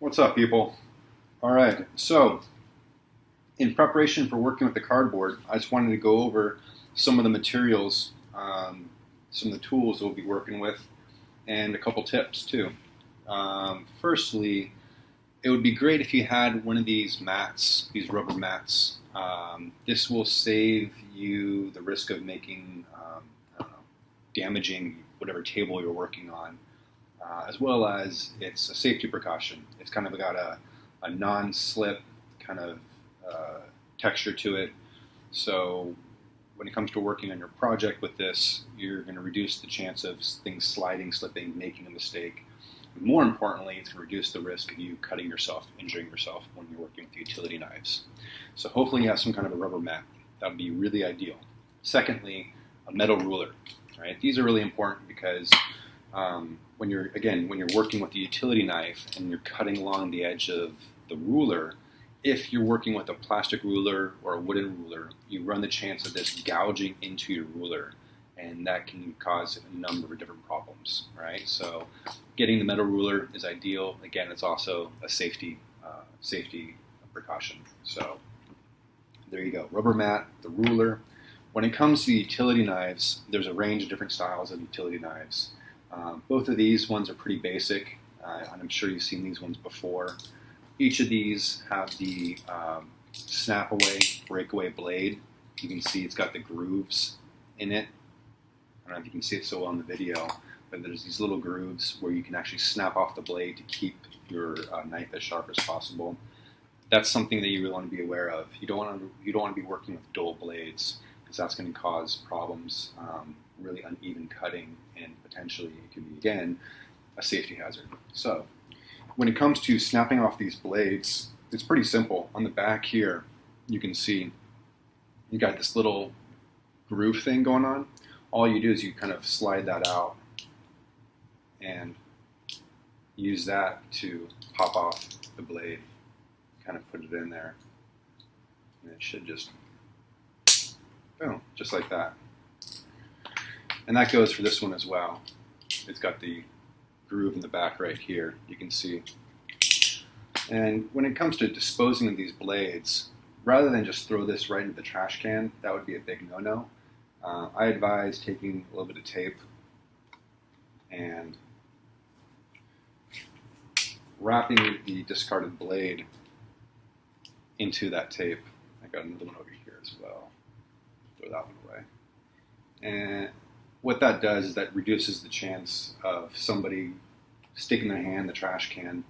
What's up, people? All right, so in preparation for working with the cardboard, I just wanted to go over some of the materials, some of the tools we'll be working with, and a couple tips too. Firstly, it would be great if you had one of these mats, these rubber mats. This will save you the risk of making, I don't know, damaging whatever table you're working on. As well as it's a safety precaution. It's kind of got a non-slip kind of texture to it. So when it comes to working on your project with this, you're going to reduce the chance of things sliding, slipping, making a mistake. And more importantly, it's going to reduce the risk of you cutting yourself, injuring yourself when you're working with utility knives. So hopefully you have some kind of a rubber mat. That would be really ideal. Secondly, a metal ruler. Right? These are really important because when you're working with the utility knife and you're cutting along the edge of the ruler, if you're working with a plastic ruler or a wooden ruler, you run the chance of this gouging into your ruler, and that can cause a number of different problems, right? So getting the metal ruler is ideal. Again, it's also a safety precaution. So there you go, rubber mat, the ruler. When it comes to utility knives, there's a range of different styles of utility knives. Both of these ones are pretty basic, and I'm sure you've seen these ones before. Each of these have the snap-away, breakaway blade. You can see it's got the grooves in it. I don't know if you can see it so well in the video, but there's these little grooves where you can actually snap off the blade to keep your knife as sharp as possible. That's something that you really want to be aware of. You don't want to be working with dull blades, because that's going to cause problems, really uneven cutting, and potentially it could be, again, a safety hazard. So when it comes to snapping off these blades, it's pretty simple. On the back here, you can see you got this little groove thing going on. All you do is you kind of slide that out and use that to pop off the blade, kind of put it in there, and it should just, boom, just like that. And that goes for this one as well. It's got the groove in the back right here, you can see. And when it comes to disposing of these blades, rather than just throw this right into the trash can, that would be a big no-no. I advise taking a little bit of tape and wrapping the discarded blade into that tape. I got another one over here as well. Throw that one away. And what that does is that reduces the chance of somebody sticking their hand in the trash can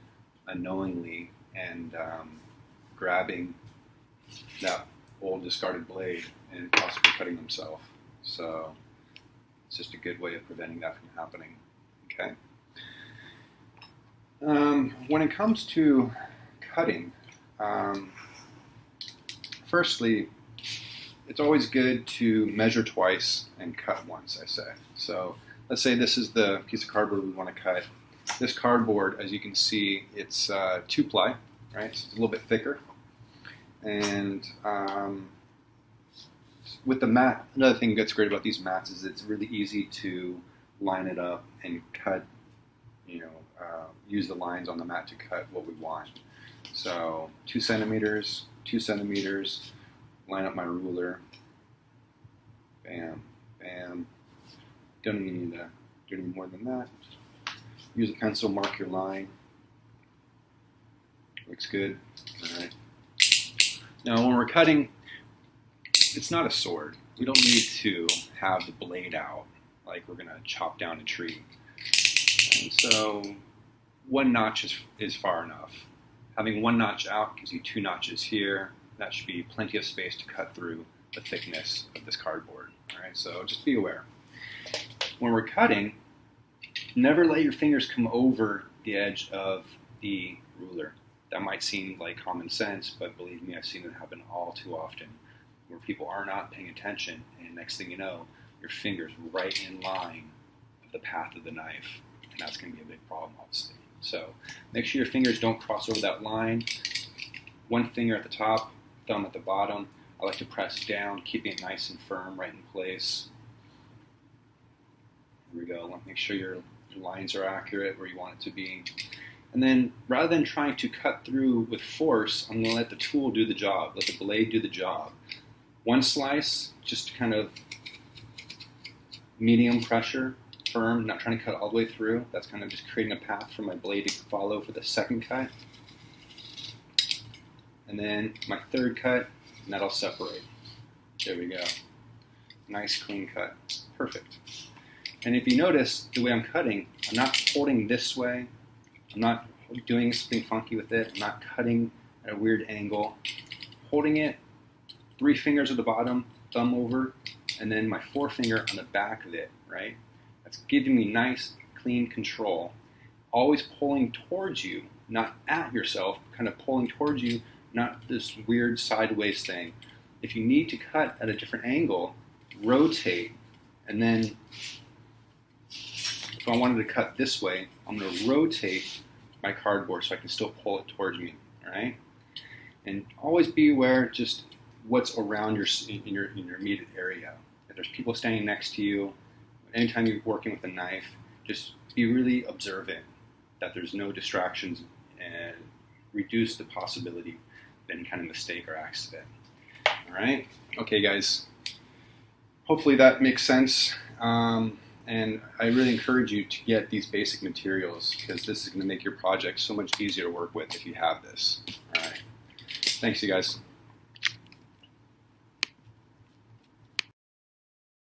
unknowingly and grabbing that old discarded blade and possibly cutting themselves. So it's just a good way of preventing that from happening. Okay. When it comes to cutting, firstly, it's always good to measure twice and cut once, I say. So let's say this is the piece of cardboard we want to cut. This cardboard, as you can see, it's 2-ply, right? So it's a little bit thicker. And with the mat, another thing that's great about these mats is it's really easy to line it up and cut, use the lines on the mat to cut what we want. So 2 centimeters, 2 centimeters, line up my ruler, bam, bam. Don't even need to do any more than that. Use a pencil, mark your line. Looks good. All right. Now when we're cutting, it's not a sword. We don't need to have the blade out like we're gonna chop down a tree. And so 1 notch is far enough. Having 1 notch out gives you 2 notches here. That should be plenty of space to cut through the thickness of this cardboard. All right, so just be aware. When we're cutting, never let your fingers come over the edge of the ruler. That might seem like common sense, but believe me, I've seen it happen all too often, where people are not paying attention, and next thing you know, your finger's right in line of the path of the knife, and that's going to be a big problem, obviously. So make sure your fingers don't cross over that line. 1 finger at the top, thumb at the bottom. I like to press down, keeping it nice and firm, right in place. Here we go. Make sure your lines are accurate where you want it to be. And then rather than trying to cut through with force, I'm going to let the tool do the job, let the blade do the job. One slice, just kind of medium pressure, firm, not trying to cut all the way through. That's kind of just creating a path for my blade to follow for the second cut. And then my third cut, and that'll separate. There we go. Nice clean cut. Perfect. And if you notice the way I'm cutting, I'm not holding this way. I'm not doing something funky with it. I'm not cutting at a weird angle. Holding it, 3 fingers at the bottom, thumb over, and then my forefinger on the back of it, right? That's giving me nice, clean control. Always pulling towards you, not at yourself, kind of pulling towards you, not this weird sideways thing. If you need to cut at a different angle, rotate, and then if I wanted to cut this way, I'm going to rotate my cardboard so I can still pull it towards me, all right? And always be aware just what's around in your immediate area. If there's people standing next to you, anytime you're working with a knife, just be really observant that there's no distractions and reduce the possibility of any kind of mistake or accident. All right? Okay, guys. Hopefully that makes sense. And I really encourage you to get these basic materials because this is going to make your project so much easier to work with if you have this. All right. Thanks, you guys.